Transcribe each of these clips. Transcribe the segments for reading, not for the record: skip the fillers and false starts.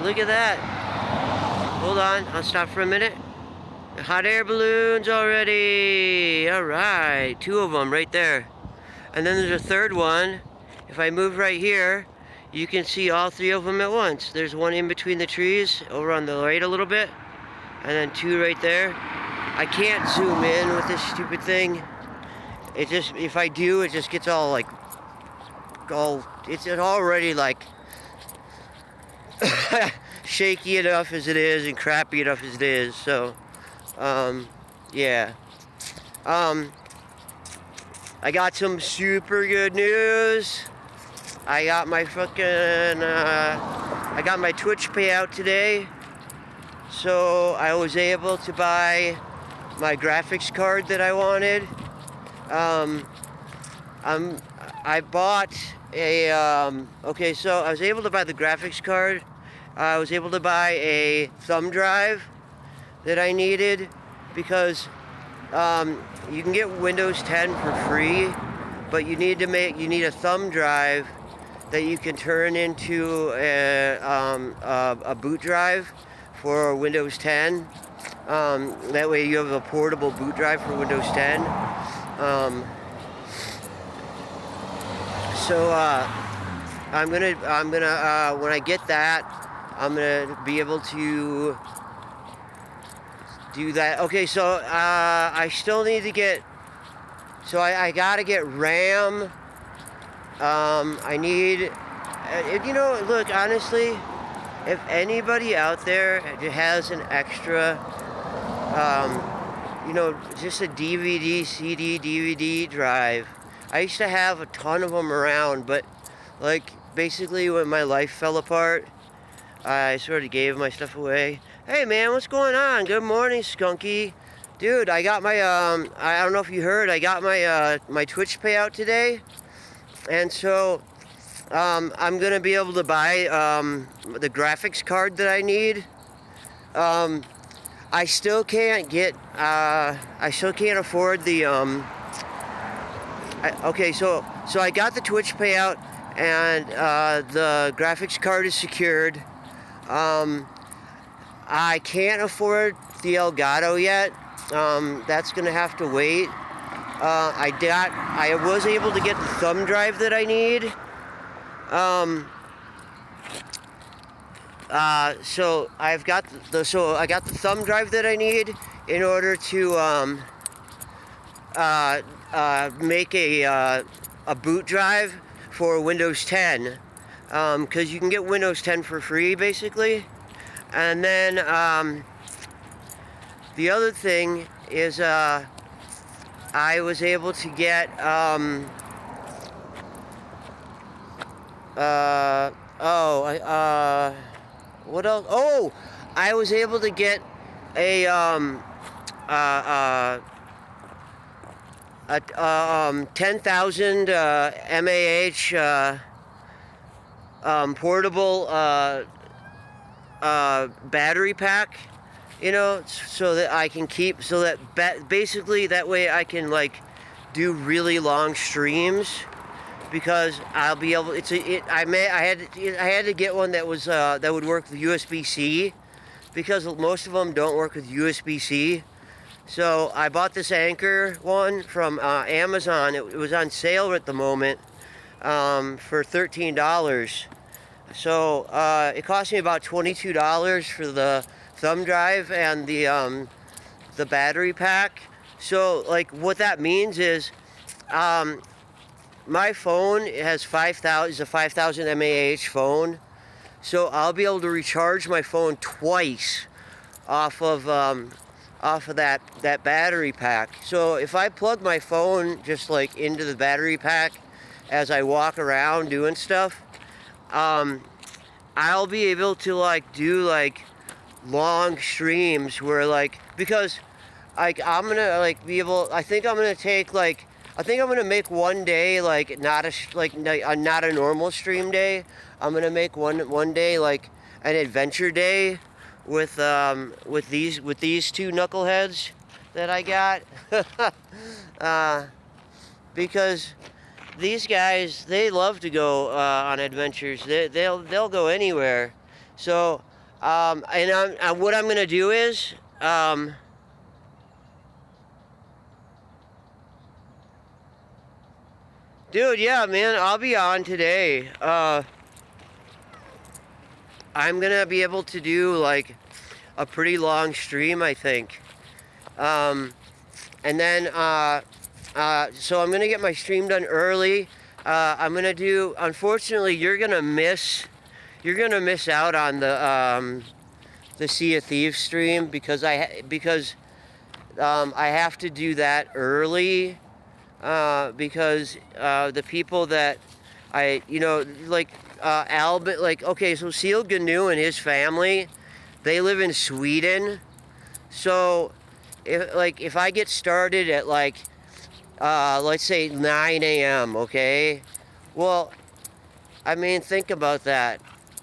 look at that. Hold on, I'll stop for a minute. Hot air balloons already. All right, 2 of them right there. And then there's a third one. If I move right here, you can see all 3 of them at once. There's one in between the trees over on the right a little bit, and then 2 right there. I can't zoom in with this stupid thing. It just, if I do, it just gets all like, it's already like shaky enough as it is and crappy enough as it is. So, yeah. I got some super good news. I got my I got my Twitch payout today. So I was able to buy my graphics card that I wanted. I bought a, okay, so I was able to buy the graphics card. I was able to buy a thumb drive that I needed because you can get Windows 10 for free, but you need a thumb drive that you can turn into a boot drive for Windows 10. That way you have a portable boot drive for Windows 10. So I'm gonna when I get that, I'm gonna be able to do that. Okay, so I still need to get. So I gotta get RAM. I need. You know, look, honestly, if anybody out there has an extra, you know, just a DVD, CD, DVD drive. I used to have a ton of them around, but like basically when my life fell apart, I sort of gave my stuff away. Hey man, what's going on? Good morning, Skunky. Dude, I got my I don't know if you heard, I got my my Twitch payout today. And so I'm gonna be able to buy the graphics card that I need. I still can't get I still can't afford the okay, so I got the Twitch payout and the graphics card is secured. I can't afford the Elgato yet. That's gonna have to wait. I was able to get the thumb drive that I need. So I got the thumb drive that I need in order to make a boot drive for Windows 10, because you can get Windows 10 for free basically. And then the other thing is I was able to get what else? Oh, I was able to get a 10,000 mAh portable battery pack, you know, so that I can keep, so that basically that way I can like do really long streams, because I'll be able. I had to get one that was that would work with USB-C, because most of them don't work with USB-C. So I bought this Anker one from Amazon. It was on sale at the moment for $13. So it cost me about $22 for the thumb drive and the battery pack. So like what that means is my phone has 5,000 is a 5,000 mAh phone. So I'll be able to recharge my phone twice off of that battery pack. So if I plug my phone just like into the battery pack as I walk around doing stuff, I'll be able to like do like long streams where like, because like I'm gonna like be able, I think I'm gonna make one day like not a normal stream day. I'm gonna make one day like an adventure day with these 2 knuckleheads that I got. Because these guys, they love to go on adventures. They'll go anywhere. So What I'm gonna do is, dude, yeah, man, I'll be on today. I'm gonna be able to do like a pretty long stream, I think. And then, so I'm gonna get my stream done early. I'm gonna do. Unfortunately, you're gonna miss out on the Sea of Thieves stream because I have to do that early because the people that Albert, like, okay, so Seal Gnu and his family, they live in Sweden. So if I get started at like let's say 9 a.m., okay? Well, I mean, think about that.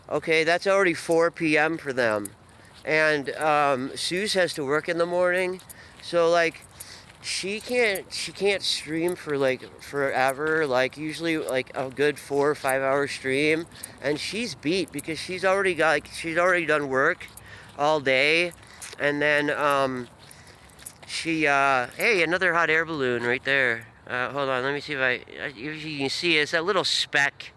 Okay, that's already 4 p.m. for them. And Suze has to work in the morning. So like she can't stream for like forever, like usually like a good 4 or 5 hour stream, and she's beat because she's already done work all day. And then hey, another hot air balloon right there. Hold on, let me see if you can see it. It's that little speck.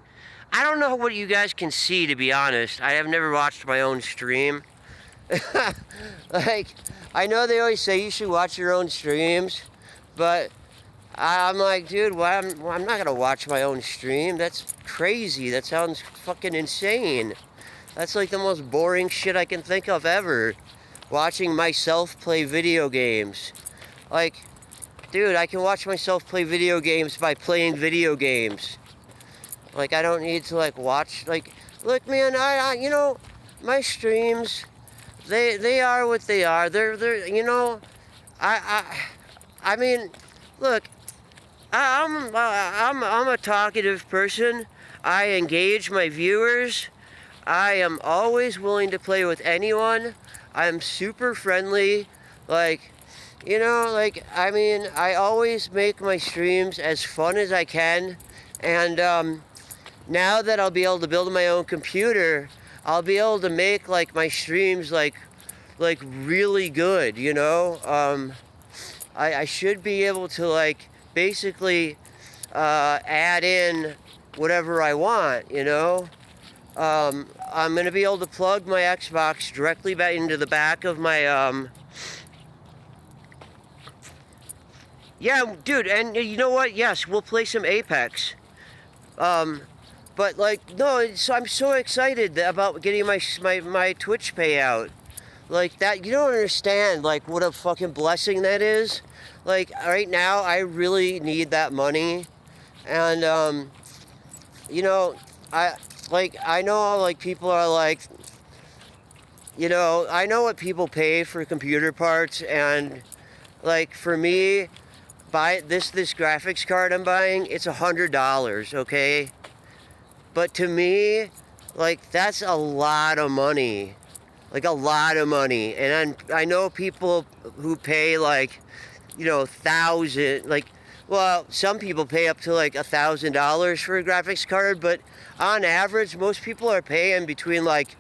I don't know what you guys can see, to be honest. I have never watched my own stream. Like, I know they always say you should watch your own streams, but I'm like, dude, I'm not gonna watch my own stream. That's crazy. That sounds fucking insane. That's like the most boring shit I can think of ever. Watching myself play video games. Like, dude, I can watch myself play video games by playing video games. Like, I don't need to like watch, like, look, man, I you know, my streams, they are what they are. They're you know, I mean, look, I'm a talkative person. I engage my viewers. I am always willing to play with anyone. I'm super friendly. Like, you know, like, I mean, I always make my streams as fun as I can. And now that I'll be able to build my own computer, I'll be able to make like my streams like really good, you know? I should be able to like basically add in whatever I want, you know? I'm gonna be able to plug my Xbox directly back into the back of my yeah, dude, and you know what? Yes, we'll play some Apex. But like, no, I'm so excited about getting my Twitch payout. Like that, you don't understand like what a fucking blessing that is. Like right now, I really need that money, and you know, I know like people are like, you know, I know what people pay for computer parts, and like for me, buy this graphics card I'm buying, it's $100, okay? But to me, like, that's a lot of money. Like, a lot of money. And I know people who pay, like, you know, well, some people pay up to, like, $1,000 for a graphics card. But on average, most people are paying between, like,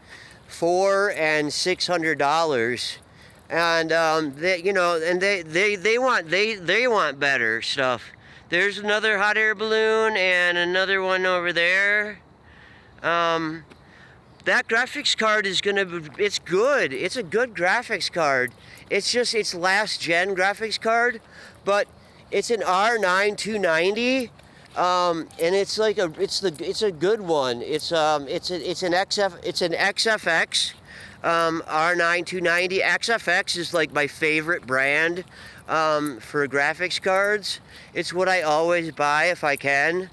$400 and $600. And, they, you know, and they want better stuff. There's another hot air balloon and another one over there. That graphics card is it's good. It's a good graphics card. It's last gen graphics card, but it's an R9 290. And it's like it's a good one. It's an XFX. R9 290. XFX is like my favorite brand for graphics cards. It's what I always buy if I can.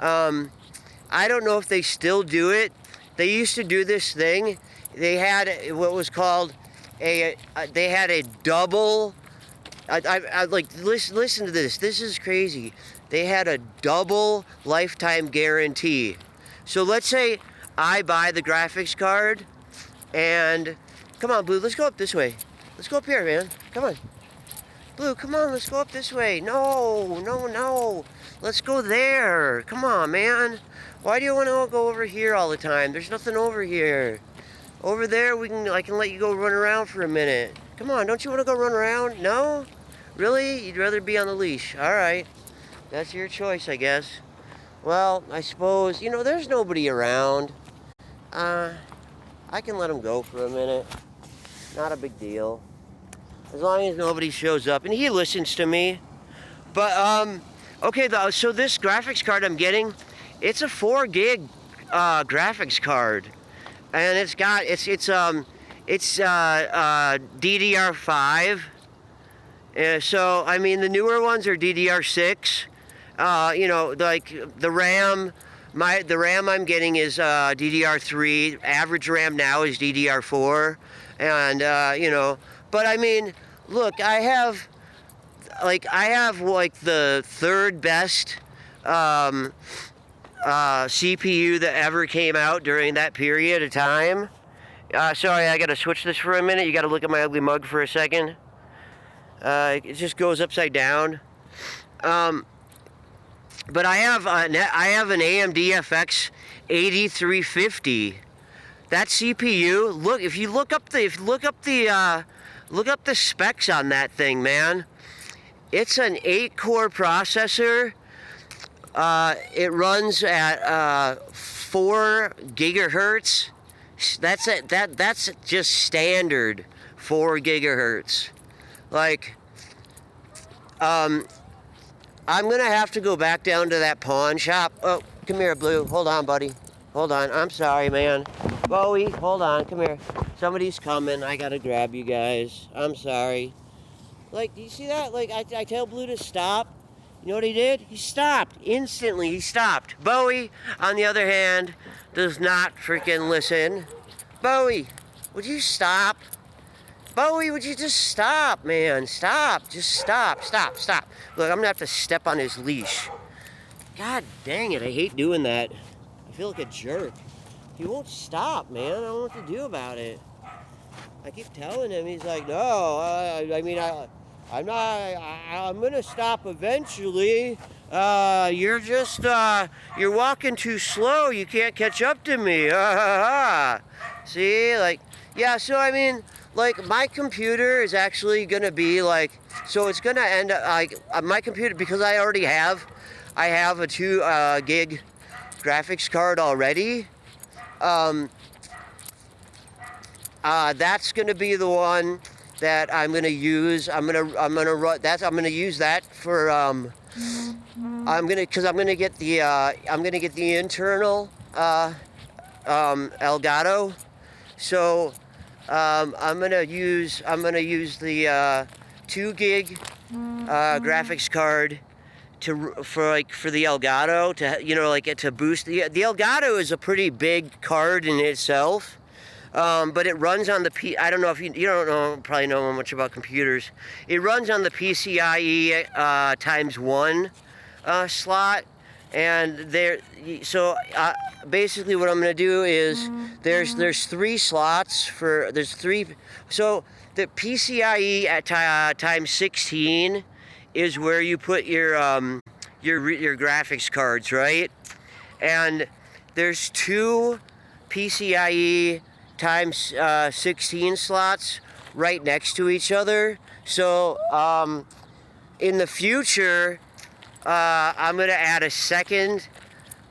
I don't know if they still do it. They used to do this thing. They had what was called they had a double. I like listen to this. This is crazy. They had a double lifetime guarantee. So let's say I buy the graphics card. And come on, Blue, let's go up this way. Let's go up here, man. Come on. Blue, come on, let's go up this way. No. Let's go there. Come on, man. Why do you want to go over here all the time? There's nothing over here. Over there, I can let you go run around for a minute. Come on, don't you want to go run around? No? Really? You'd rather be on the leash. All right. That's your choice, I guess. Well, I suppose, there's nobody around. I can let him go for a minute. Not a big deal. As long as nobody shows up and he listens to me. But, okay, so this graphics card I'm getting, it's a 4 gig graphics card. And it's DDR5. So, I mean, the newer ones are DDR6. Like the RAM, the RAM I'm getting is DDR3. Average RAM now is DDR4. And, but I mean, look, I have the third best CPU that ever came out during that period of time. Sorry, I gotta switch this for a minute. You gotta look at my ugly mug for a second. It just goes upside down. But I have an AMD FX 8350. That CPU. Look, if you look up the specs on that thing, man. It's an 8-core processor. It runs at 4 gigahertz. That's it. That's just standard 4 gigahertz. Like, I'm gonna have to go back down to that pawn shop. Oh, come here, Blue. Hold on, buddy. Hold on. I'm sorry, man. Bowie, hold on. Come here. Somebody's coming. I gotta grab you guys. I'm sorry. Like, do you see that? Like, I tell Blue to stop. You know what he did? He stopped. Instantly, he stopped. Bowie, on the other hand, does not freaking listen. Bowie, would you stop? Bowie, would you just stop, man? Stop. Just stop. Stop. Stop. Look, I'm gonna have to step on his leash. God dang it, I hate doing that. I feel like a jerk. He won't stop, man. I don't know what to do about it. I keep telling him, he's like, no, I'm gonna stop eventually. You're walking too slow. You can't catch up to me. See, like, yeah, so I mean, like, my computer is actually gonna be like, so it's gonna end up like my computer, because I have a 2 gig graphics card already. That's gonna be the one that I'm gonna use. I'm gonna use that for I'm gonna get the internal Elgato. So I'm gonna use the 2 gig graphics card for the Elgato to boost the Elgato is a pretty big card in itself. But it runs on the I don't know if you don't probably know much about computers. It runs on the PCIe ×1 slot, and basically what I'm going to do is there's 3 slots so the PCIe at ×16 is where you put your graphics cards, right? And there's 2 PCIe ×16 slots right next to each other. So in the future, I'm gonna add a second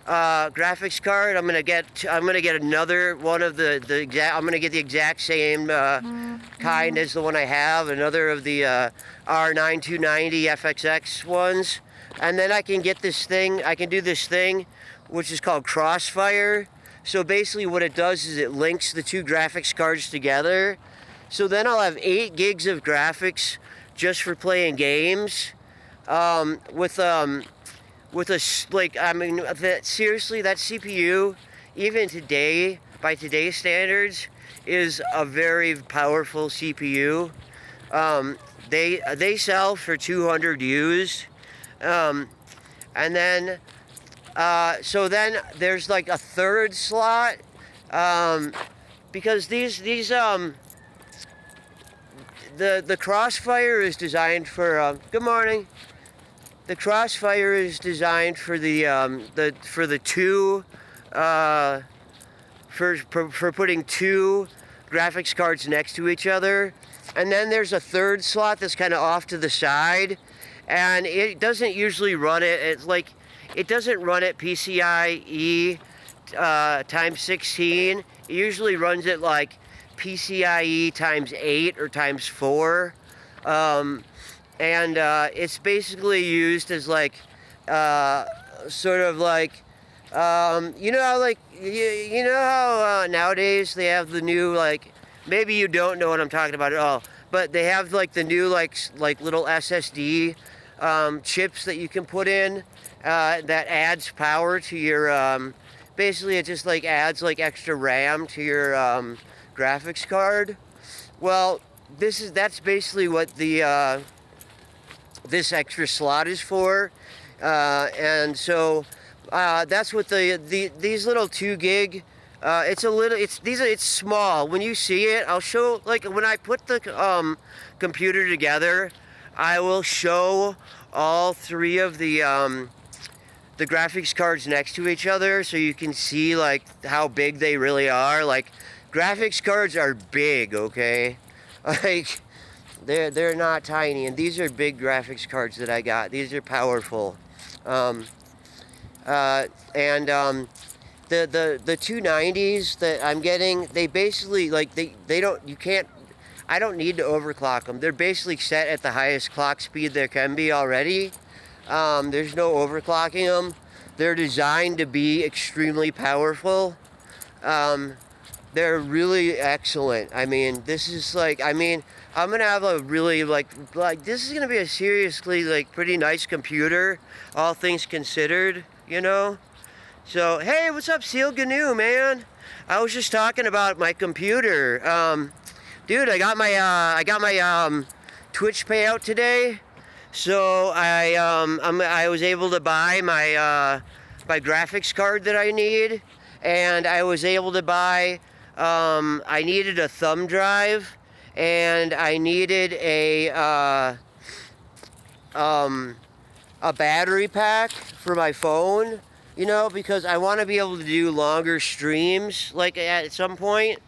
graphics card. I'm gonna get another one of I'm gonna get the exact same kind as the one I have, another of the R9290 FXX ones, and then I can get this thing. I can do this thing, which is called Crossfire. So basically what it does is it links the 2 graphics cards together. So then I'll have 8 gigs of graphics just for playing games. Seriously, that CPU, even today, by today's standards, is a very powerful CPU. They sell for 200 used. And then so then there's like a third slot, because the Crossfire is designed for good morning. The Crossfire is designed for the 2 for putting two graphics cards next to each other. And then there's a third slot that's kind of off to the side, and it doesn't usually run it. It's like it doesn't run at PCIe times 16. It usually runs it like PCIe times 8 or times 4. It's basically used as like sort of like you know how like you know how nowadays they have the new, like, maybe you don't know what I'm talking about at all, but they have like the new like little SSD chips that you can put in that adds power to your basically it just like adds like extra RAM to your graphics card. Well, that's basically what the this extra slot is for, and so that's what these little 2 gig. It's small. When you see it, I'll show, like when I put the computer together, I will show all 3 of the graphics cards next to each other, so you can see like how big they really are. Like, graphics cards are big, okay? Like, they're not tiny, and these are big graphics cards that I got. These are powerful. The 290s that I'm getting, they basically like I don't need to overclock them. They're basically set at the highest clock speed there can be already. There's no overclocking them. They're designed to be extremely powerful. They're really excellent. I mean, this is like, I mean, I'm gonna have a really like this is gonna be a seriously like pretty nice computer, all things considered, you know. So hey, what's up, Seal Gnu, man? I was just talking about my computer. Dude, I got my Twitch payout today, so I was able to buy my my graphics card that I need, and I was able to buy. I needed a thumb drive, and I needed a battery pack for my phone. You know, because I want to be able to do longer streams, like at some point.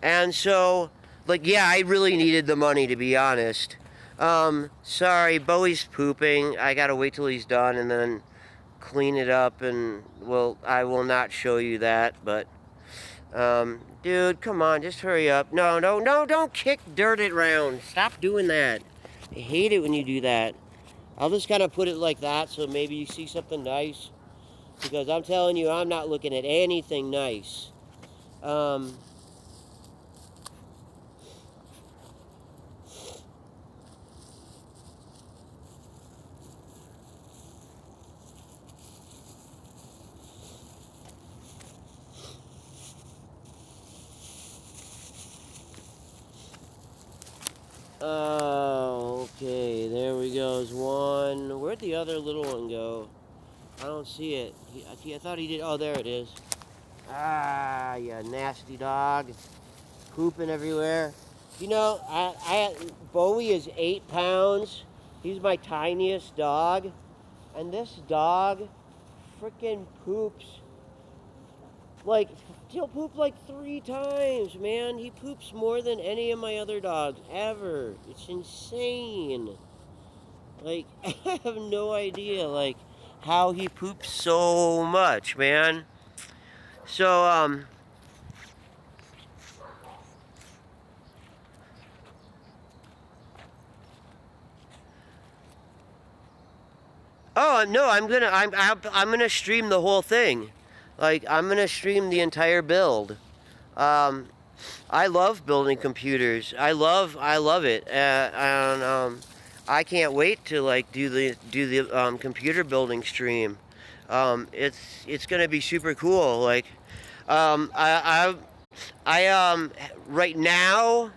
And so, like, yeah, I really needed the money, to be honest. Sorry, Bowie's pooping. I gotta wait till he's done and then clean it up, and, well, I will not show you that, but, dude, come on, just hurry up. No, don't kick dirt around. Stop doing that. I hate it when you do that. I'll just kind of put it like that, so maybe you see something nice. Because I'm telling you, I'm not looking at anything nice. Oh, okay, there we go. There's one. Where'd the other little one go? I don't see it. I thought he did. Oh, there it is. Ah, you nasty dog. Pooping everywhere. You know, Bowie is 8 pounds. He's my tiniest dog. And this dog freaking poops. Like, he'll poop like 3 times, man. He poops more than any of my other dogs ever. It's insane. Like, I have no idea, like, how he poops so much, man. So, oh, no, I'm gonna stream the whole thing. Like, I'm gonna stream the entire build. I love building computers. I love it. I can't wait to like do the computer building stream. It's gonna be super cool. Like, I right now,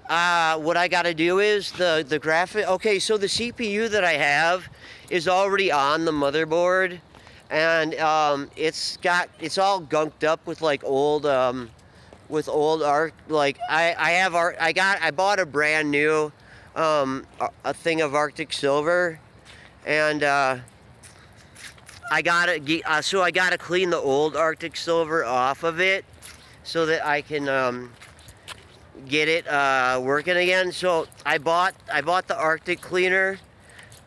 what I gotta do is the graphic. Okay, so the CPU that I have is already on the motherboard, and it's all gunked up with like old art. Like I bought a brand new a thing of Arctic Silver, and I gotta clean the old Arctic Silver off of it, so that I can get it working again. So I bought the Arctic cleaner,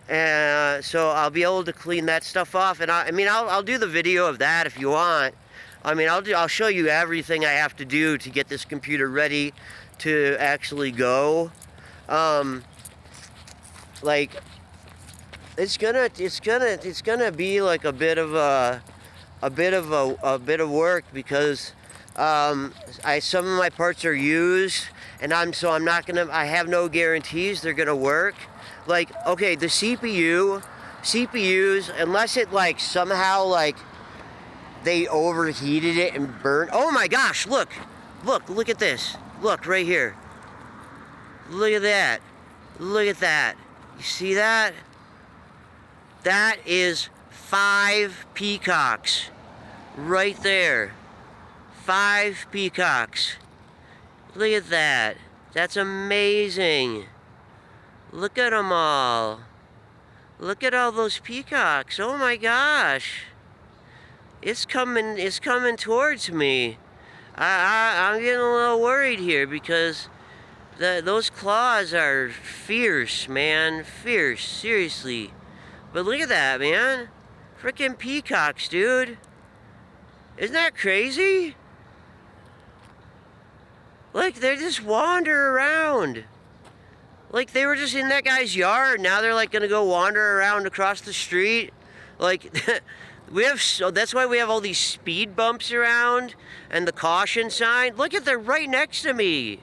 and so I'll be able to clean that stuff off. And I mean, I'll do the video of that if you want. I mean, I'll show you everything I have to do to get this computer ready to actually go. Like, it's gonna be like a bit of work, because some of my parts are used, and I have no guarantees they're gonna work. Like, okay, the CPUs, unless it like somehow like they overheated it and burned. Oh my gosh, look at this. Look right here. Look at that. Look at that. You see that? That is 5 peacocks right there. 5 peacocks. Look at that. That's amazing. Look at them all. Look at all those peacocks. Oh my gosh. It's coming towards me. I'm getting a little worried here, because those claws are fierce, man. Fierce, seriously. But look at that, man. Freaking peacocks, dude. Isn't that crazy? Like, they just wander around. Like, they were just in that guy's yard. Now they're like gonna go wander around across the street. Like, that's why we have all these speed bumps around and the caution sign. Look at, they're right next to me.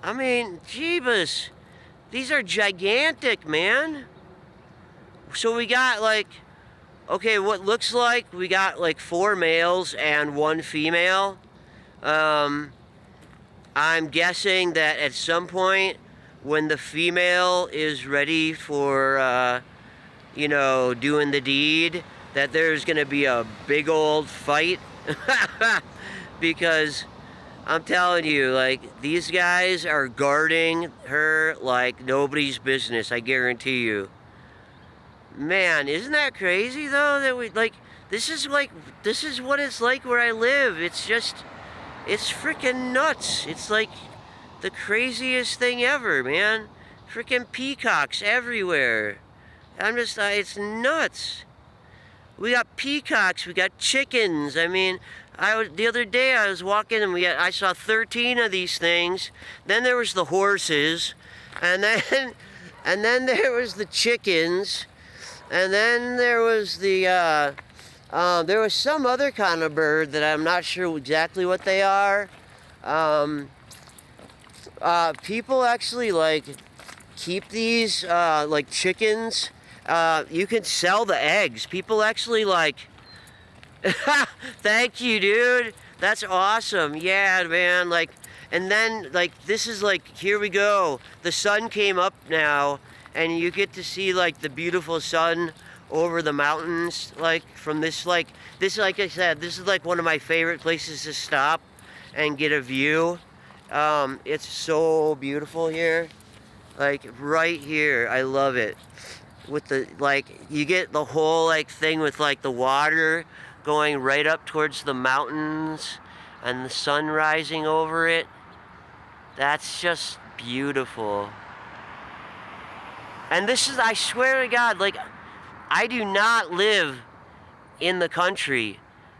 I mean, jeebus. These are gigantic, man. So we got like, okay, what looks like we got like 4 males and 1 female. I'm guessing that at some point when the female is ready for, you know, doing the deed, that there's gonna be a big old fight. Because I'm telling you, like, these guys are guarding her like nobody's business, I guarantee you. Man, isn't that crazy though, that we, like, this is what it's like where I live. It's freaking nuts. It's like the craziest thing ever, man. Freaking peacocks everywhere. It's nuts. We got peacocks, we got chickens. I mean, the other day I was walking and I saw 13 of these things. Then there was the horses, and then there was the chickens, and then there was there was some other kind of bird that I'm not sure exactly what they are. People actually like keep these like chickens. You can sell the eggs. People actually like. Thank you, dude. That's awesome. Yeah, man. Like, and then like this is like, here we go. The sun came up now, and you get to see like the beautiful sun over the mountains. Like from this, like I said, this is like one of my favorite places to stop and get a view. It's so beautiful here. Like right here, I love it. With the, like, you get the whole like thing with like the water going right up towards the mountains and the sun rising over it. That's just beautiful. And this is, I swear to God, like, I do not live in the country.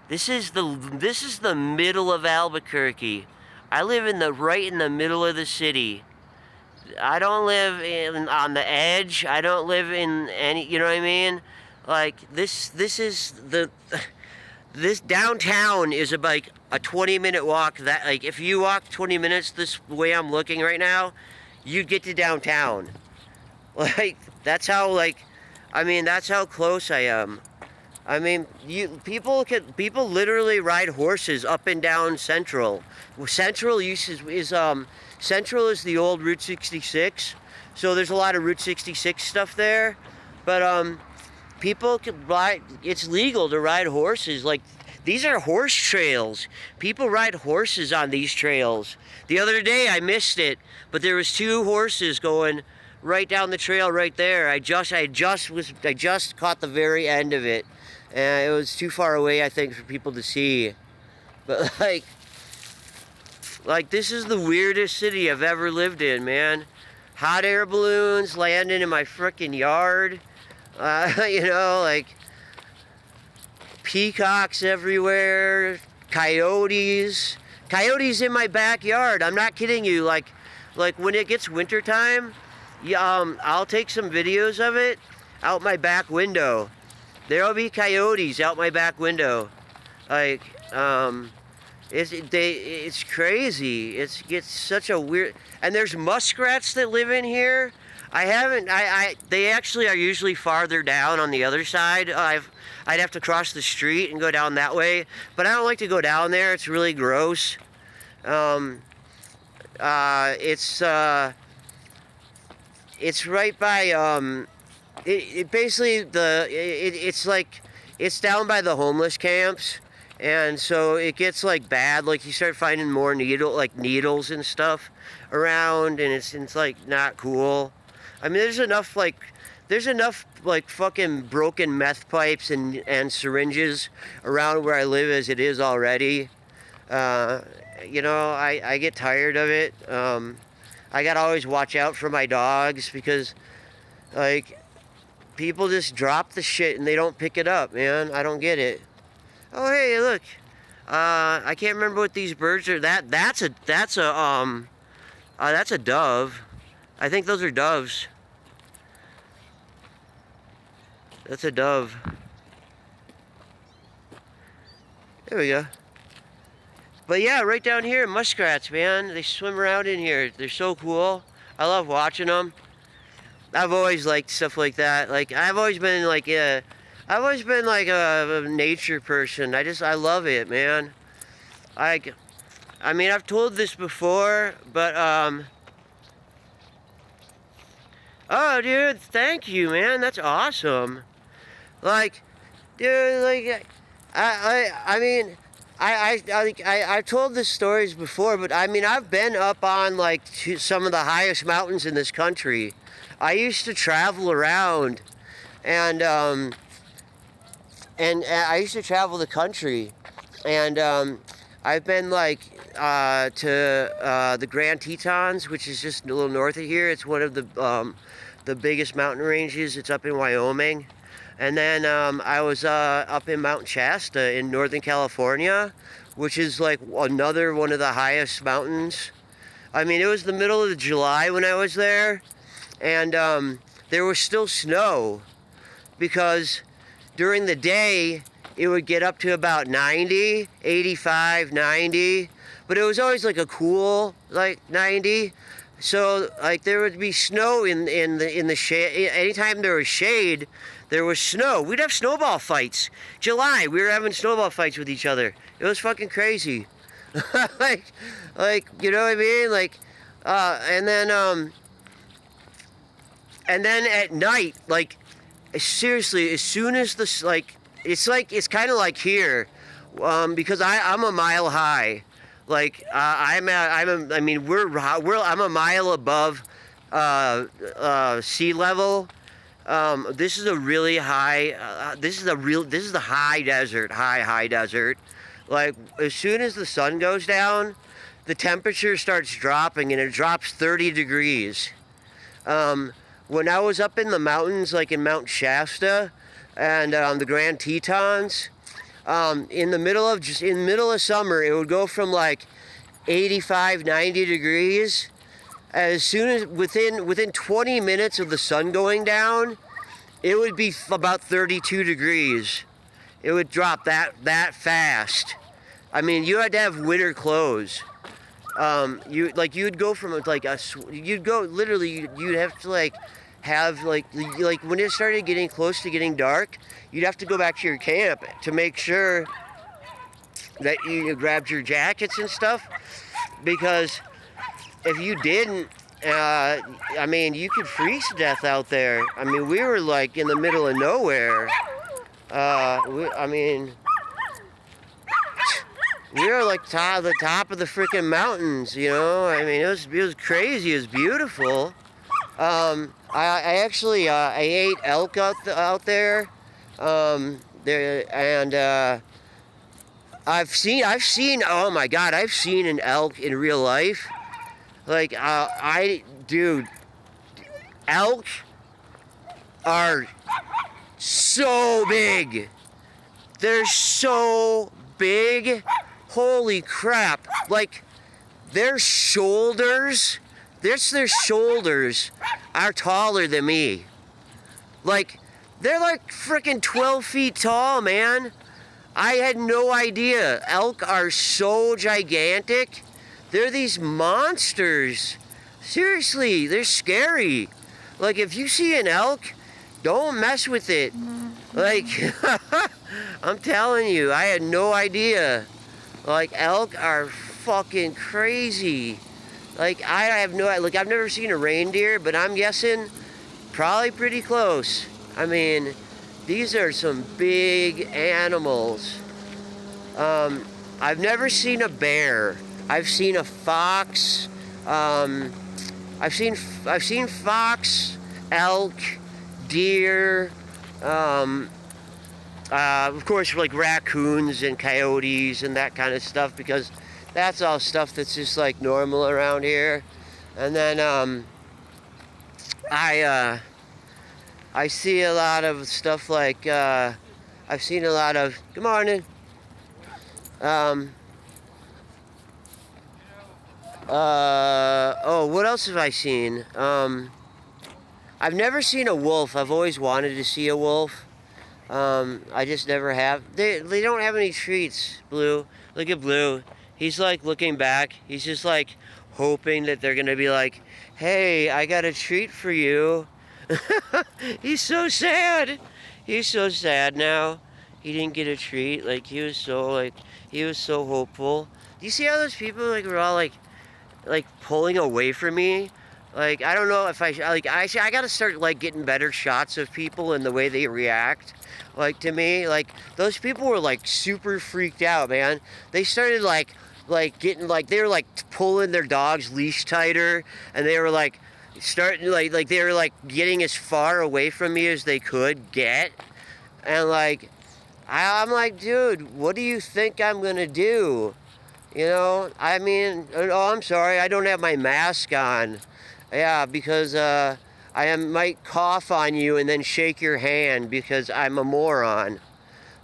This is the middle of Albuquerque. I live right in the middle of the city. I don't live on the edge. I don't live in any, you know what I mean? Like, this downtown is like a 20-minute walk. That, like, if you walk 20 minutes this way I'm looking right now, you'd get to downtown. Like, that's how, like, I mean, that's how close I am. I mean, people literally ride horses up and down Central. Central Central is the old Route 66, so there's a lot of Route 66 stuff there. But people can ride. It's legal to ride horses. Like, these are horse trails. People ride horses on these trails. The other day I missed it, but there was 2 horses going right down the trail right there. I just caught the very end of it, and it was too far away, I think, for people to see. But like, Like, this is the weirdest city I've ever lived in, man. Hot air balloons landing in my frickin' yard. You know, like, peacocks everywhere, coyotes. Coyotes in my backyard. I'm not kidding you. Like when it gets wintertime, I'll take some videos of it out my back window. There'll be coyotes out my back window. Like, it's crazy. It's such a weird. And there's muskrats that live in here. They actually are usually farther down on the other side. I'd have to cross the street and go down that way, but I don't like to go down there. It's really gross. It's right by it's down by the homeless camps, and so it gets like bad. Like, you start finding more needles and stuff around, and it's like not cool. I mean, there's enough fucking broken meth pipes and syringes around where I live as it is already. You know, I get tired of it. I gotta always watch out for my dogs because, like, people just drop the shit and they don't pick it up, man. I don't get it. Oh, hey, look. I can't remember what these birds are. That's a dove. I think those are doves. That's a dove. There we go. But yeah, right down here, muskrats, man. They swim around in here. They're so cool. I love watching them. I've always liked stuff like that. Like, I've always been like a nature person. I love it, man. I mean, I've told this before, but oh, dude, thank you, man. That's awesome. Like, dude, like, I've told this stories before, but I mean, I've been up on like some of the highest mountains in this country. I used to travel around, and I used to travel the country, and I've been like to the Grand Tetons, which is just a little north of here. It's one of the biggest mountain ranges. It's up in Wyoming. And then I was up in Mount Shasta in Northern California, which is like another one of the highest mountains. I mean, it was the middle of July when I was there, and there was still snow because during the day it would get up to about 90, 85, 90, but it was always like a cool like 90. So like there would be snow in the shade. Anytime there was shade, there was snow. We'd have snowball fights. July, we were having snowball fights with each other. It was fucking crazy. like, you know what I mean? Like, and then at night, like, seriously, as soon as it's kind of like here, because I'm a mile high. Like, I'm a mile above sea level. This is a really high. This is the high desert. Like, as soon as the sun goes down, the temperature starts dropping, and it drops 30 degrees. When I was up in the mountains, like in Mount Shasta and the Grand Tetons, in the middle of summer, it would go from like 85, 90 degrees. As soon as within 20 minutes of the sun going down, it would be about 32 degrees. It would drop that fast. I mean, you had to have winter clothes. You'd go from like you'd have to like have like when it started getting close to getting dark, you'd have to go back to your camp to make sure that you grabbed your jackets and stuff, because if you didn't, I mean, you could freeze to death out there. I mean, we were like in the middle of nowhere. We were like the top of the freaking mountains, you know. I mean, it was crazy. It was beautiful. I actually I ate elk out there. Oh my God, I've seen an elk in real life. Like, dude, elk are so big. They're so big. Holy crap. Like, their shoulders are taller than me. Like, they're like freaking 12 feet tall, man. I had no idea. Elk are so gigantic. They're these monsters. Seriously, they're scary. Like, if you see an elk, don't mess with it. Like, I'm telling you, I had no idea. Like, elk are fucking crazy. Like, I have no, like, I've never seen a reindeer, but I'm guessing probably pretty close. I mean, these are some big animals. I've never seen a bear. I've seen a fox. I've seen fox, elk, deer. Of course, like raccoons and coyotes and that kind of stuff, because that's all stuff that's just like normal around here. And then I see a lot of stuff like I've seen a lot of good morning. Oh, what else have I seen? I've never seen a wolf. I've always wanted to see a wolf. I just never have. They don't have any treats, Blue. Look at Blue. He's like looking back. He's just like hoping that they're gonna be like, hey, I got a treat for you. He's so sad. He's so sad now. He didn't get a treat. Like, he was so hopeful. Do you see how those people like were all like pulling away from me? Like, I don't know if I gotta start like getting better shots of people and the way they react, like, to me. Like, those people were like super freaked out, man. They started like getting like, they were like pulling their dog's leash tighter, and they were like starting like they were like getting as far away from me as they could get. And like, I'm like, dude, what do you think I'm gonna do? You know, I mean, oh, I'm sorry, I don't have my mask on. Yeah, because I might cough on you and then shake your hand because I'm a moron.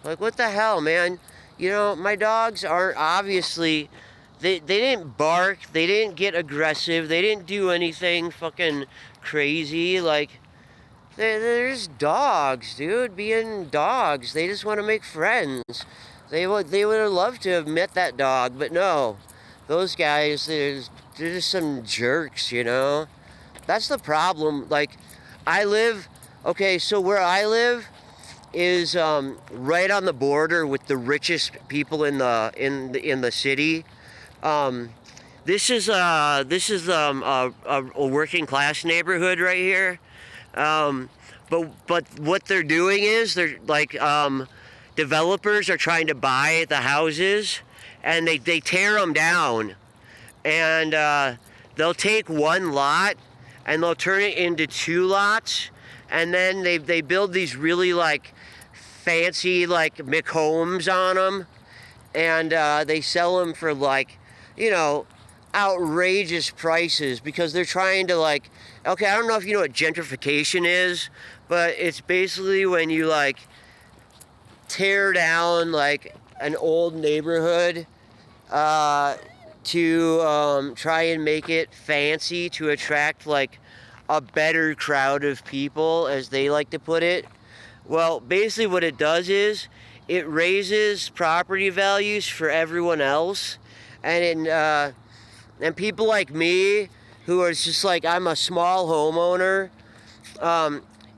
Like, what the hell, man? You know, my dogs aren't obviously, they didn't bark, they didn't get aggressive, they didn't do anything fucking crazy. Like, they're just dogs, dude, being dogs. They just want to make friends. They would have loved to have met that dog, but no. Those guys, they're just some jerks, you know? That's the problem. Like, so where I live is right on the border with the richest people in the city. This is a working class neighborhood right here. But what they're doing is they're like, developers are trying to buy the houses, and they tear them down, and they'll take one lot and they'll turn it into two lots, and then they build these really like fancy like McHomes on them, and they sell them for like, you know, outrageous prices, because they're trying to like, okay, I don't know if you know what gentrification is, but it's basically when you like tear down like an old neighborhood to try and make it fancy to attract like a better crowd of people, as they like to put it. Well, basically what it does is it raises property values for everyone else, and people like me, who are just like, I'm a small homeowner,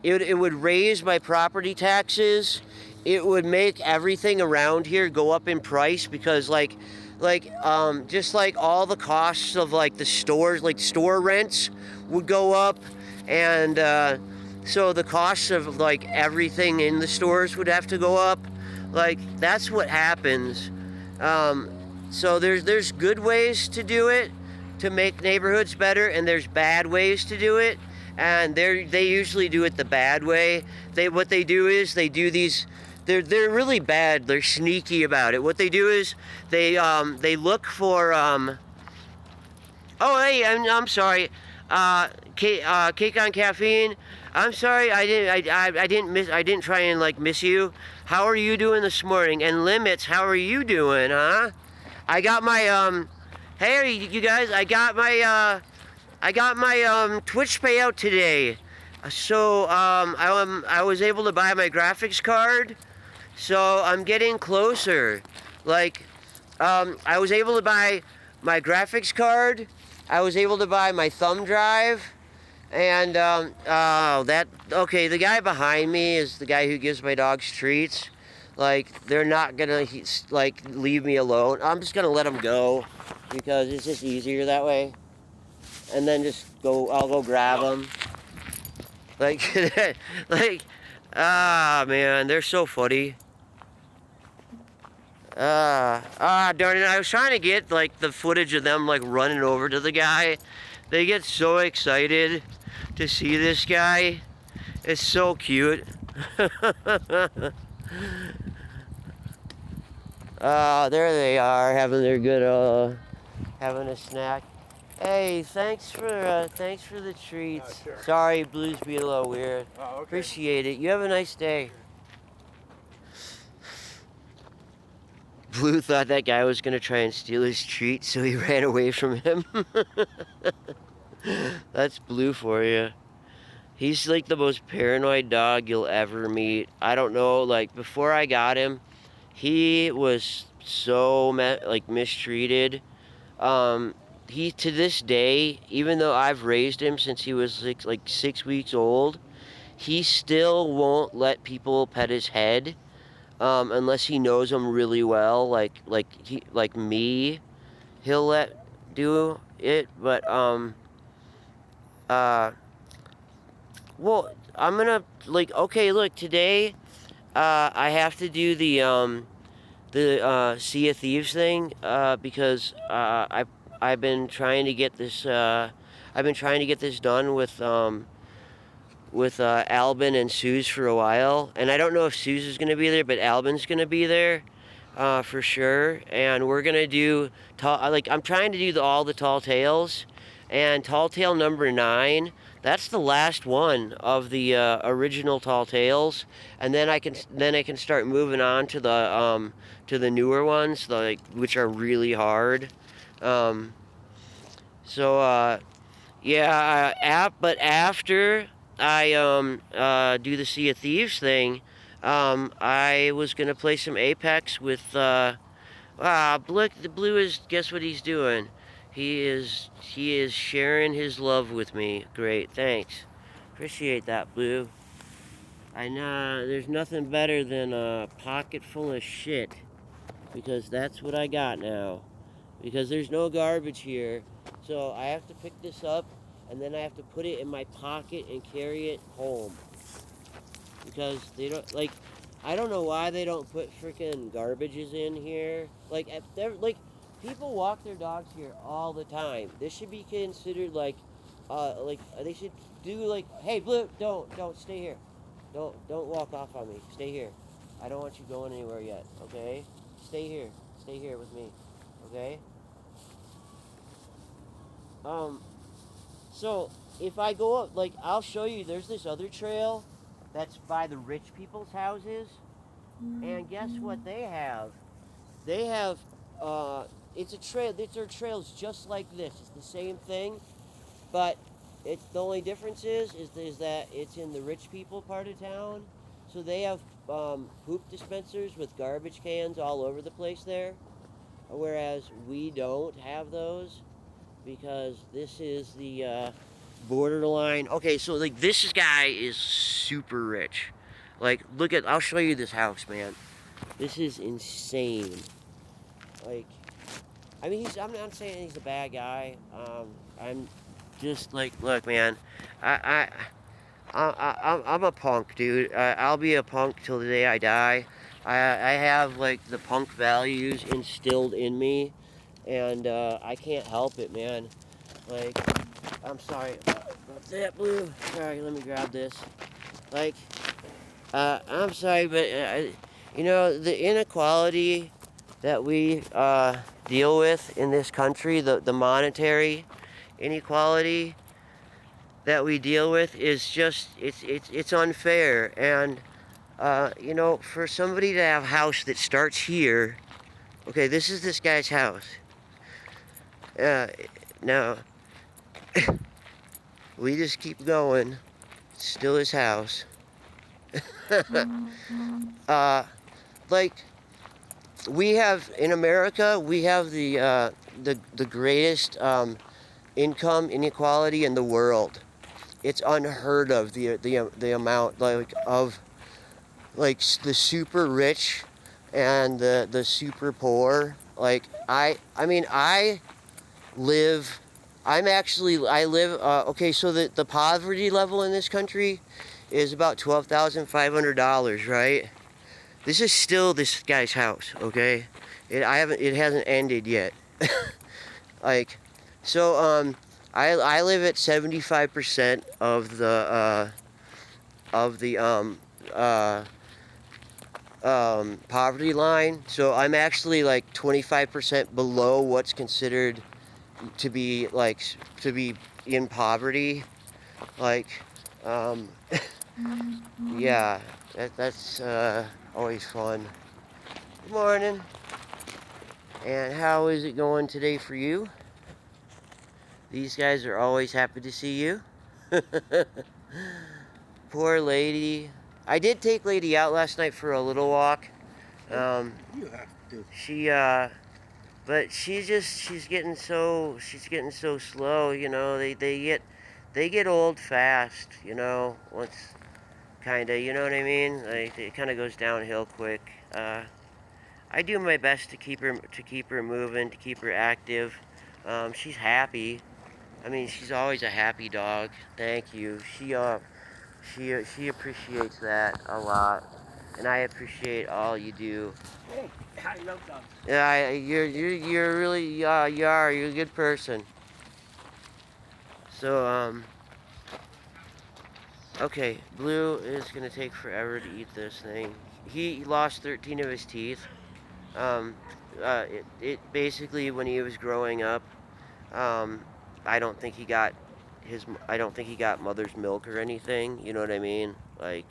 it would raise my property taxes. It would make everything around here go up in price, because just like all the costs of like the stores, like store rents would go up, and so the costs of like everything in the stores would have to go up. Like, that's what happens. So there's good ways to do it to make neighborhoods better, and there's bad ways to do it, and they usually do it the bad way. What they do is they do these they're really bad. They're sneaky about it. What they do is they look for oh hey, I'm sorry. Cake on caffeine. I'm sorry, I didn't try and like miss you. How are you doing this morning? And Limits, how are you doing, huh? I got my hey you guys, I got my Twitch payout today. So I was able to buy my graphics card. So I'm getting closer. Like I was able to buy my graphics card. I was able to buy my thumb drive. And okay, the guy behind me is the guy who gives my dogs treats. Like they're not gonna like leave me alone. I'm just gonna let them go because it's just easier that way. And then I'll go grab them. Like like man, they're so funny. Darn it, I was trying to get like the footage of them like running over to the guy. They get so excited to see this guy. It's so cute. There they are having their good having a snack. Hey, thanks for the treats. Sure. Sorry, Blue's be a little weird. Oh, okay. Appreciate it. You have a nice day. Blue thought that guy was gonna try and steal his treat, so he ran away from him. That's Blue for you. He's like the most paranoid dog you'll ever meet. I don't know, like before I got him, he was so mistreated. He to this day, even though I've raised him since he was like 6 weeks old, he still won't let people pet his head. Unless he knows them really well, like me, he'll let do it. But well, I'm gonna okay. Look, today, I have to do the Sea of Thieves thing because I've been trying to get this done with Albin and Suze for a while, and I don't know if Suze is going to be there, but Albin's going to be there for sure. And we're going to do I'm trying to do all the tall tales, and tall tale number 9. That's the last one of the original tall tales, and then I can start moving on to the newer ones, which are really hard. Yeah. But after I do the Sea of Thieves thing, I was gonna play some Apex with Blue is, guess what he's doing? He is sharing his love with me. Great, thanks. Appreciate that, Blue. I know there's nothing better than a pocket full of shit, because that's what I got now. Because there's no garbage here, so I have to pick this up, and then I have to put it in my pocket and carry it home. Because they don't, I don't know why they don't put freaking garbages in here. People walk their dogs here all the time. This should be considered they should do hey, Blue, don't stay here. Don't walk off on me. Stay here. I don't want you going anywhere yet, okay? Stay here with me, okay? So if I go up, I'll show you, there's this other trail that's by the rich people's houses, and guess what they have? They have, it's a trails just like this. It's the same thing, but the only difference is that it's in the rich people part of town, so they have poop dispensers with garbage cans all over the place there, whereas we don't have those. Because this is the borderline. Okay, so this guy is super rich. I'll show you this house, man. This is insane. I'm not saying he's a bad guy. I'm just look, man. I'm a punk, dude. I'll be a punk till the day I die. I have the punk values instilled in me. And I can't help it, man. I'm sorry about that, Blue. Sorry, let me grab this. I'm sorry, but You know, the inequality that we deal with in this country, the monetary inequality that we deal with is just, it's unfair. And, you know, for somebody to have a house that starts here, okay, this is this guy's house. Now, we just keep going. It's still his house. Like, we have, in America, we have the greatest income inequality in the world. It's unheard of, the amount, like, of, like, the super rich and the super poor. Like, I mean, live, I live, okay, so the poverty level in this country is about $12,500, right? This is still this guy's house, okay? It hasn't ended yet. Like, so, I live at 75% of the, poverty line. So I'm actually like 25% below what's considered to be, like, to be in poverty. Like, um, yeah, that's always fun. Good morning. And how is it going today for you? These guys are always happy to see you. Poor lady. I did take lady out last night for a little walk. You have to. But she's getting so slow. You know, they get old fast. You know, once, kinda. You know what I mean? Like, it kind of goes downhill quick. I do my best to keep her moving, to keep her active. She's happy. I mean, she's always a happy dog. Thank you. She appreciates that a lot, and I appreciate all you do. Hey, I love dogs. Yeah, you're really, you're a good person. So, okay, Blue is gonna take forever to eat this thing. He lost 13 of his teeth. Um, it basically, when he was growing up, um, I don't think he got I don't think he got mother's milk or anything. You know what I mean? Like,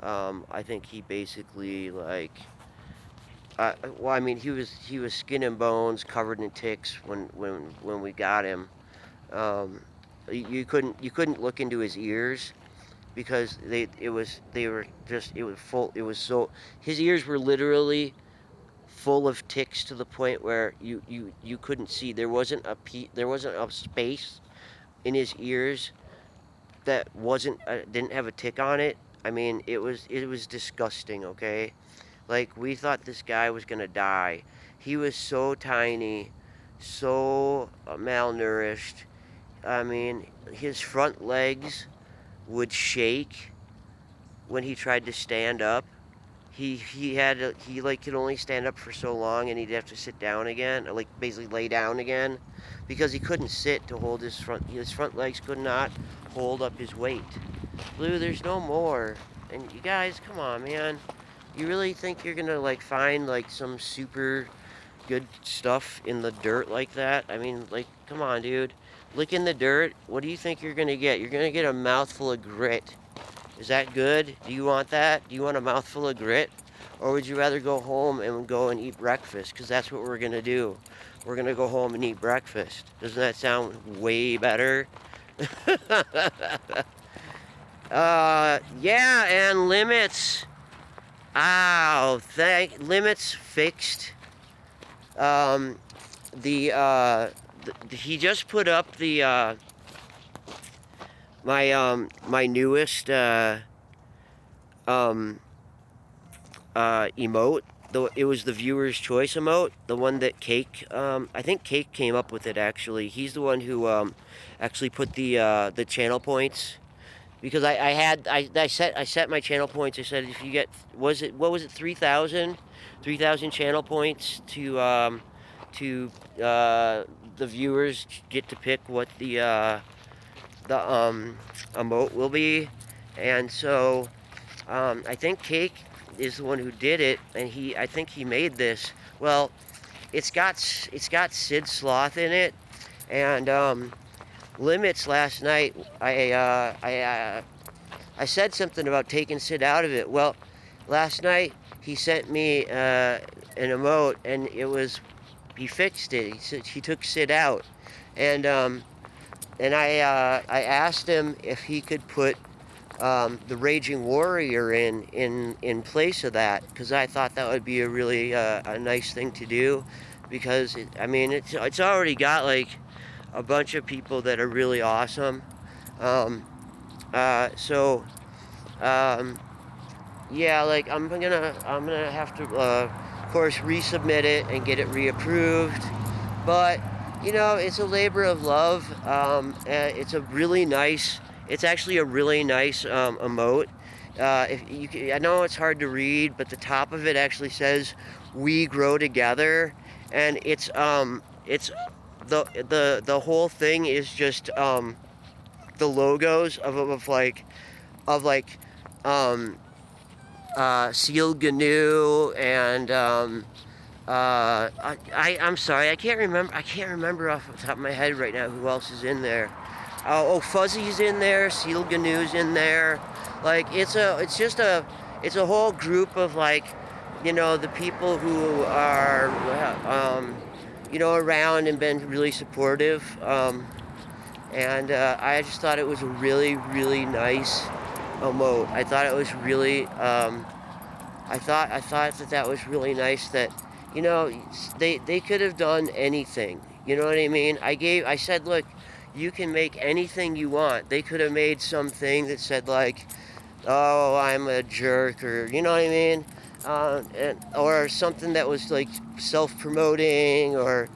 I think he basically, like, well, I mean, he was skin and bones, covered in ticks when we got him. Um, you couldn't look into his ears because they were just, it was full, it was so, his ears were literally full of ticks to the point where you couldn't see. There wasn't a space in his ears that didn't have a tick on it. I mean, it was disgusting. Okay, like, we thought this guy was gonna die. He was so tiny, so malnourished. I mean, his front legs would shake when he tried to stand up. He like could only stand up for so long, and he'd have to sit down again, or like basically lay down again, because he couldn't sit to hold his front legs could not hold up his weight. Blue, there's no more. And you guys, come on, man. You really think you're gonna, like, find, like, some super good stuff in the dirt like that? I mean, like, come on, dude. Look in the dirt. What do you think you're gonna get? You're gonna get a mouthful of grit. Is that good? Do you want that? Do you want a mouthful of grit? Or would you rather go home and go and eat breakfast? Because that's what we're gonna do. We're gonna go home and eat breakfast. Doesn't that sound way better? Yeah, and limits. Ow, limits fixed. Um, he just put up my newest emote. It was the viewer's choice emote, the one that Cake, I think Cake came up with it, actually. He's the one who actually put the channel points, because I set my channel points. I said, if you get, what was it, 3,000 channel points to the viewers get to pick what the emote will be. And so I think Cake is the one who did it, and I think he made this. Well, it's got Sid Sloth in it, and Limits last night. I said something about taking Sid out of it. Well, last night he sent me an emote, and he fixed it. He took Sid out, and I asked him if he could put the Raging Warrior in place of that, because I thought that would be a really a nice thing to do, because it's already got like a bunch of people that are really awesome. Yeah, like I'm gonna have to of course resubmit it and get it reapproved, but it's a labor of love. It's actually a really nice emote. I know it's hard to read, but the top of it actually says "We grow together," and it's the whole thing is just the logos of Seal GNU and I'm sorry, I can't remember off the top of my head right now who else is in there. Fuzzy's in there, Seal GNU's in there. Like it's a whole group of the people who are around and been really supportive. And I just thought it was a really, really nice emote. I thought it was really, I thought that was really nice that, they could have done anything. You know what I mean? I said, look, you can make anything you want. They could have made something that said oh, I'm a jerk, or you know what I mean? Or something that was like self-promoting, or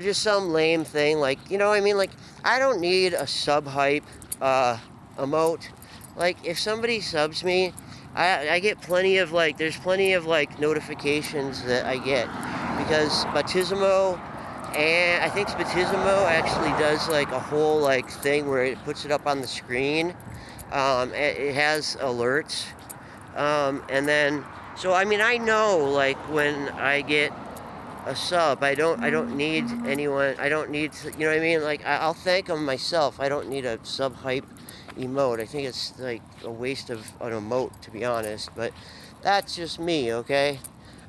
just some lame thing, you know what I mean? I don't need a sub-hype emote. If somebody subs me, I get plenty of there's plenty of notifications that I get, because Batismo, and I think Batismo actually does a whole thing where it puts it up on the screen. It has alerts, and then so I know when I get a sub, I don't need anyone. I don't need to, you know what I mean? I'll thank them myself. I don't need a sub hype emote. I think it's a waste of an emote, to be honest. But that's just me, okay?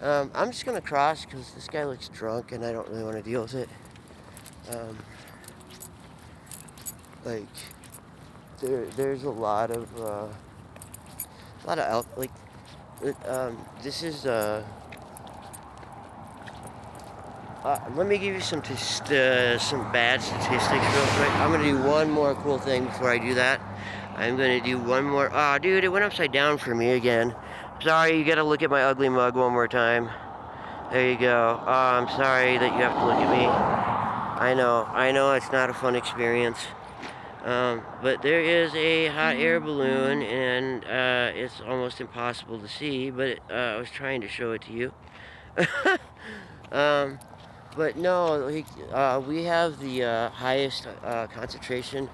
I'm just gonna cross because this guy looks drunk and I don't really want to deal with it. There's a lot of this is let me give you some bad statistics real quick. I'm gonna do one more cool thing before I do that. I'm gonna do one more. Dude, it went upside down for me again. Sorry, you gotta look at my ugly mug one more time. There you go. I'm sorry that you have to look at me. I know it's not a fun experience. But there is a hot air balloon, and it's almost impossible to see, but I was trying to show it to you. But no, we have the highest concentration.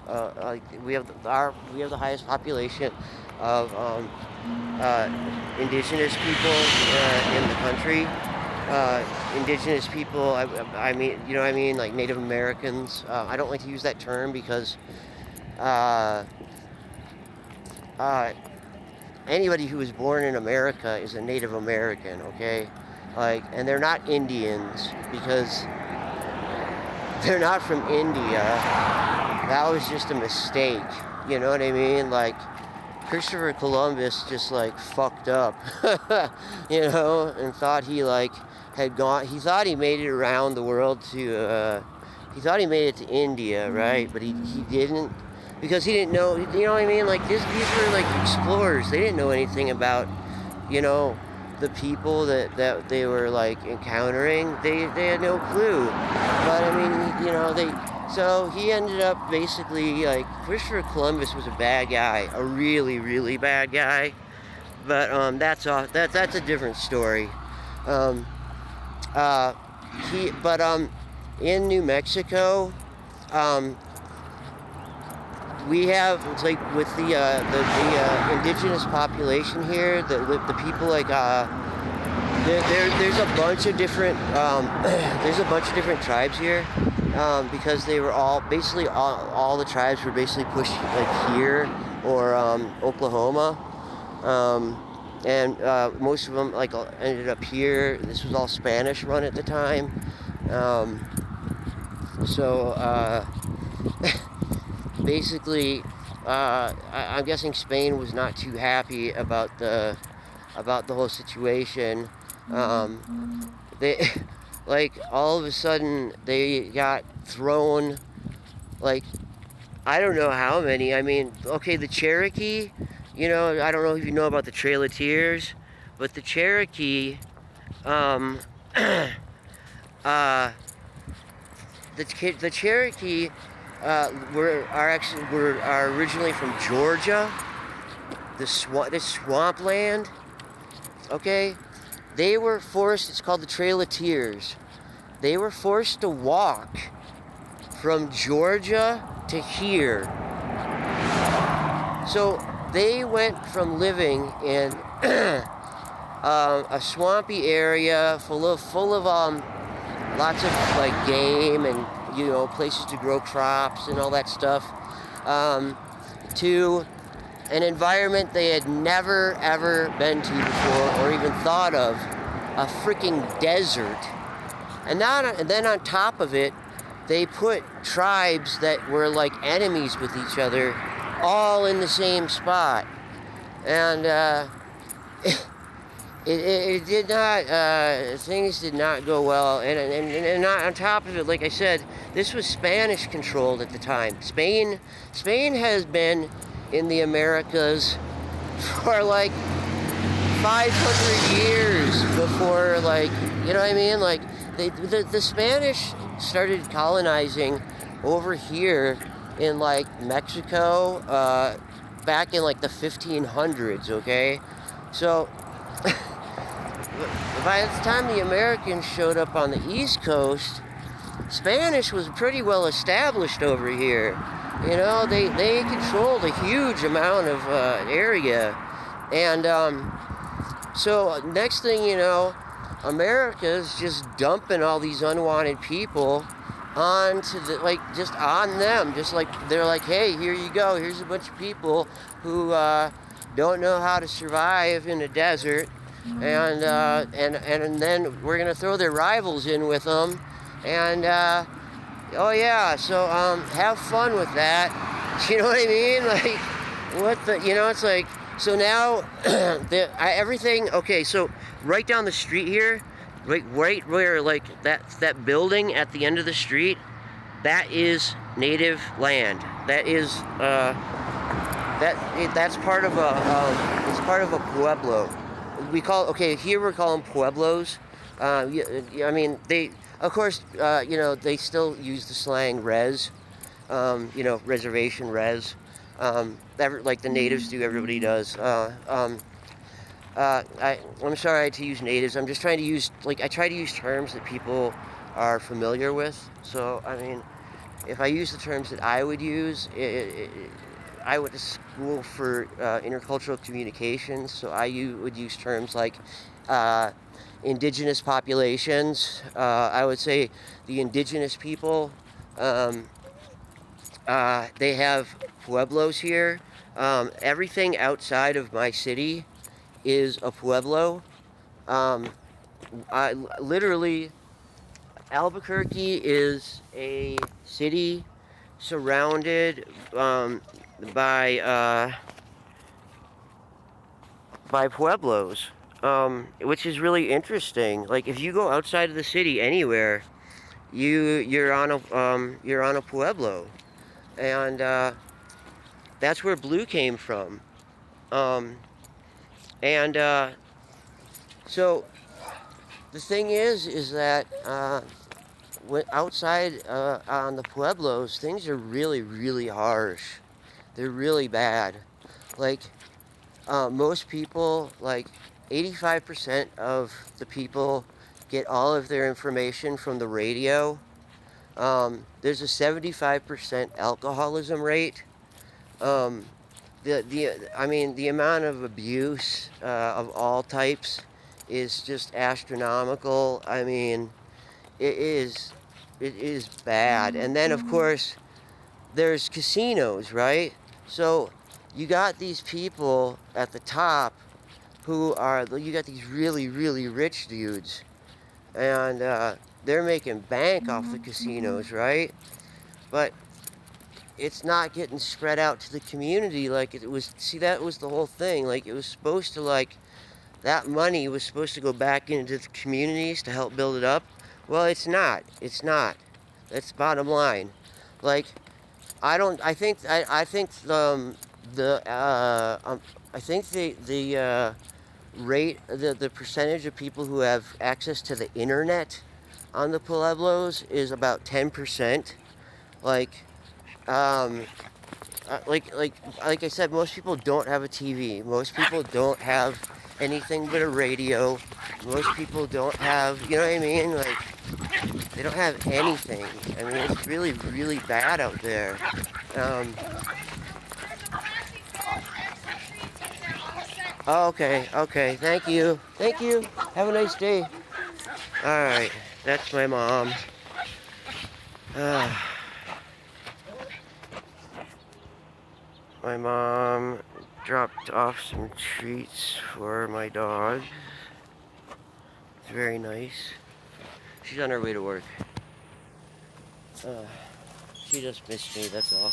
We have the highest population of indigenous people in the country. Indigenous people, I mean, you know what I mean, like Native Americans. I don't like to use that term because anybody who was born in America is a Native American, okay? And they're not Indians because they're not from India. That was just a mistake, you know what I mean? Christopher Columbus just fucked up, you know, and thought he had gone. He thought he made it around the world to. He thought he made it to India, right? But he didn't, because he didn't know. You know what I mean? These were explorers. They didn't know anything about, you know, the people that they were encountering. They had no clue. But I mean, you know, so he ended up basically Christopher Columbus was a bad guy, a really, really bad guy. But that's a different story. In New Mexico, we have, it's like with the indigenous population here, the people like there's a bunch of different there's a bunch of different tribes here, because they were all basically all the tribes were basically pushed like here or Oklahoma, and most of them like ended up here. This was all Spanish run at the time, so basically I'm guessing Spain was not too happy about the whole situation. They like all of a sudden they got thrown like I don't know how many. I mean, okay, the Cherokee, you know, I don't know if you know about the Trail of Tears, but the Cherokee, the Cherokee are originally from Georgia, the swampland. Okay, they were forced. It's called the Trail of Tears. They were forced to walk from Georgia to here. So they went from living in a swampy area full of lots of like game and places to grow crops and all that stuff, to an environment they had never ever been to before or even thought of, a freaking desert. And then on top of it, they put tribes that were like enemies with each other all in the same spot. And it did not, things did not go well. And not on top of it, like I said, this was Spanish controlled at the time. Spain has been in the Americas for like 500 years before, like, you know what I mean? Like, the Spanish started colonizing over here in like Mexico back in like the 1500s, okay? So by the time the Americans showed up on the East Coast, Spanish was pretty well established over here. You know, they controlled a huge amount of area. And so next thing you know, America's just dumping all these unwanted people onto just on them. Just like they're like, hey, here you go. Here's a bunch of people who don't know how to survive in a desert. And then we're gonna throw their rivals in with them, and oh yeah, so have fun with that. You know what I mean? Like, what the? It's like, so now everything. Okay, so right down the street here, right where like that building at the end of the street, that is native land. That is that's part of it's part of a pueblo. Here we're calling pueblos. I mean, they, of course, they still use the slang res, reservation res, like the natives do, everybody does. I'm sorry to use natives. I'm just trying to use, I try to use terms that people are familiar with. So, I mean, if I use the terms that I would use, I went to school for intercultural communications, so I would use terms like indigenous populations. I would say the indigenous people, they have pueblos here. Everything outside of my city is a pueblo. Literally, Albuquerque is a city surrounded by pueblos, which is really interesting. Like, if you go outside of the city anywhere, you're on a pueblo, and that's where blue came from. So the thing is that outside on the pueblos, things are really, really harsh. They're really bad. Like, most people, like 85% of the people get all of their information from the radio. There's a 75% alcoholism rate. Um, I mean, the amount of abuse of all types is just astronomical. I mean, it is it is bad. And then of course there's casinos, right? So you got these people at the top who are you got these really really rich dudes, and they're making bank off the casinos, right? But it's not getting spread out to the community like it was. See, that was the whole thing. Like, it was supposed to, like, that money was supposed to go back into the communities to help build it up. Well, it's not. It's not. That's bottom line. Like, I don't. I think. I think the. I think the rate, the percentage of people who have access to the internet on the Pueblos is about 10%. Like, um, like I said, most people don't have a TV. Most people don't have anything but a radio. Most people don't have, you know what I mean? Like, they don't have anything. I mean, it's really, really bad out there. Um, oh, okay, okay. Thank you. Thank you. Have a nice day. All right, that's my mom. Ah, my mom dropped off some treats for my dog. It's very nice. She's on her way to work. She just missed me, that's all.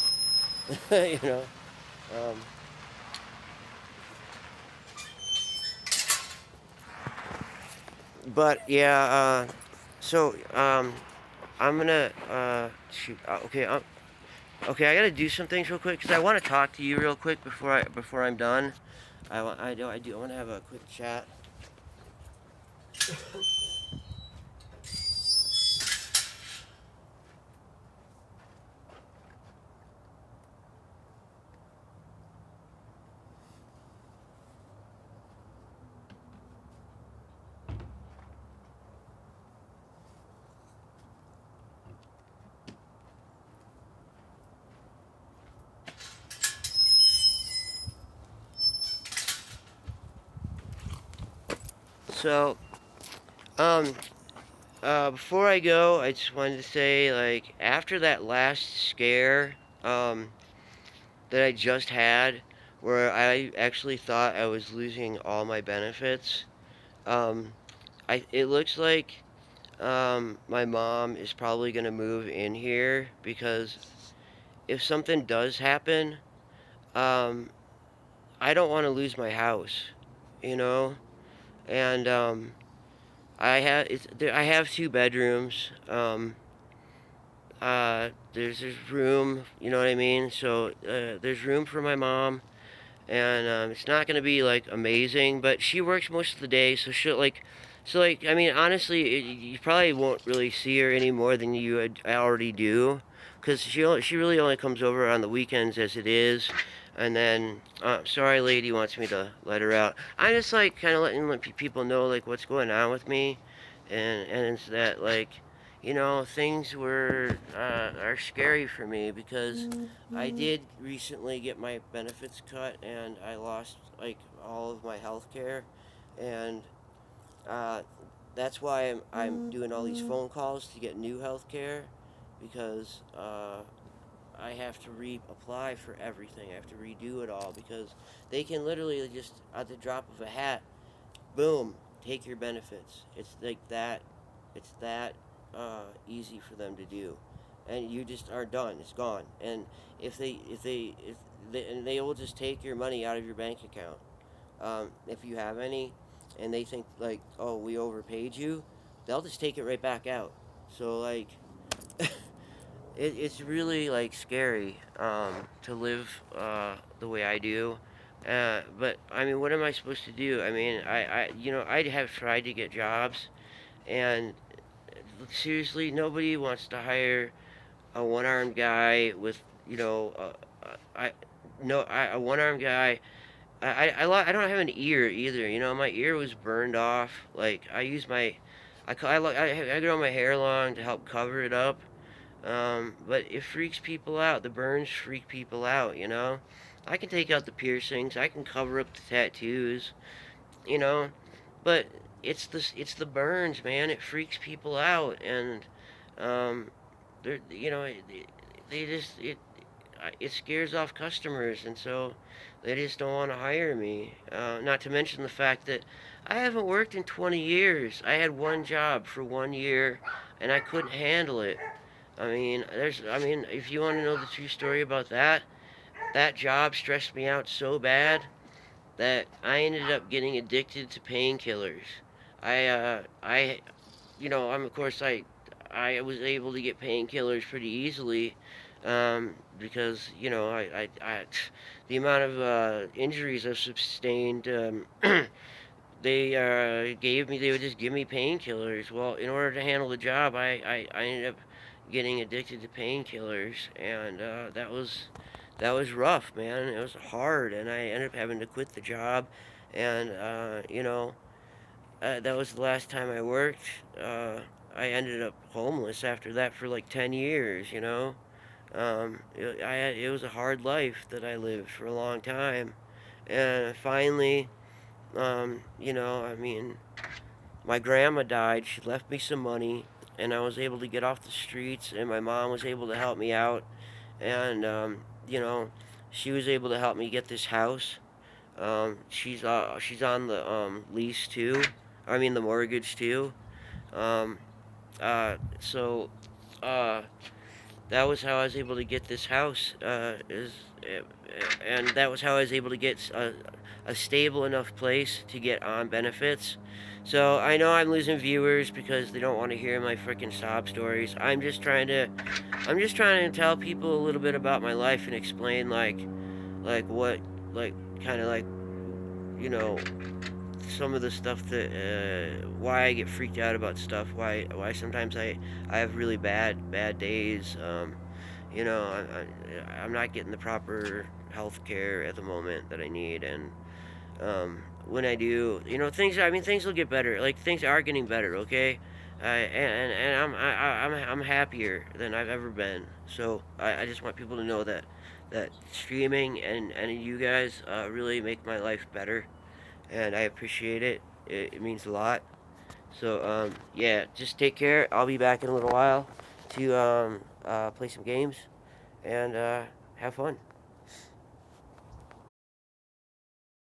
You know? Um, but yeah, I'm gonna, shoot, okay, okay, I gotta do some things real quick, because I want to talk to you real quick before I'm done. I want to have a quick chat. So, um, before I go, I just wanted to say, like, after that last scare, that I just had, where I actually thought I was losing all my benefits, um, it looks like, my mom is probably gonna move in here, because if something does happen, um, I don't want to lose my house, you know? And, I have 2 bedrooms. There's room, you know what I mean? So, there's room for my mom, and it's not gonna be like amazing, but she works most of the day, so she'll like, I mean, honestly, you probably won't really see her any more than I already do, because she really only comes over on the weekends as it is. And then, sorry, lady wants me to let her out. I'm just like kind of letting people know like what's going on with me, and it's that, like, you know, things are scary for me, because I did recently get my benefits cut, and I lost like all of my health care, and uh, that's why I'm doing all these phone calls to get new health care, because I have to reapply for everything. I have to redo it all, because they can literally just at the drop of a hat, boom, take your benefits. It's like that. It's that easy for them to do, and you just are done. It's gone. And and they will just take your money out of your bank account, if you have any, and they think like, oh, we overpaid you, they'll just take it right back out. So like, it's really like scary, to live the way I do. But I mean, what am I supposed to do? I mean, I have tried to get jobs, and seriously, nobody wants to hire a one-armed guy with, you know, I no, a one-armed guy. I don't have an ear either. You know, my ear was burned off. Like, I use my, I grow my hair long to help cover it up. But it freaks people out. The burns freak people out, you know? I can take out the piercings, I can cover up the tattoos, you know, but it's the burns, man. It freaks people out, and um, they're you know they just it scares off customers, and so they just don't want to hire me. Not to mention the fact that I haven't worked in 20 years. I had one job for 1 year, and I couldn't handle it. I mean, if you want to know the true story about that, that job stressed me out so bad that I ended up getting addicted to painkillers. I, of course, I was able to get painkillers pretty easily, because, the amount of injuries I've sustained, they would just give me painkillers. Well, in order to handle the job, I ended up getting addicted to painkillers, and that was rough, man. It was hard, and I ended up having to quit the job, and that was the last time I worked. I ended up homeless after that for like 10 years, you know. It was a hard life that I lived for a long time, and finally, I mean, my grandma died. She left me some money, and I was able to get off the streets, and my mom was able to help me out, and you know, she was able to help me get this house. She's on the lease too. I mean the mortgage too. Um, so that was how I was able to get this house. And that was how I was able to get a stable enough place to get on benefits. So I know I'm losing viewers because they don't want to hear my freaking sob stories. I'm just trying to tell people a little bit about my life and explain like what like kind of like you know some of the stuff that why I get freaked out about stuff, why sometimes I have really bad days. I'm not getting the proper health care at the moment that I need, and when I do, things will get better. Like, things are getting better, okay? And I'm happier than I've ever been. So I just want people to know that streaming and you guys really make my life better, and I appreciate it. It means a lot. So yeah, just take care. I'll be back in a little while to play some games and have fun.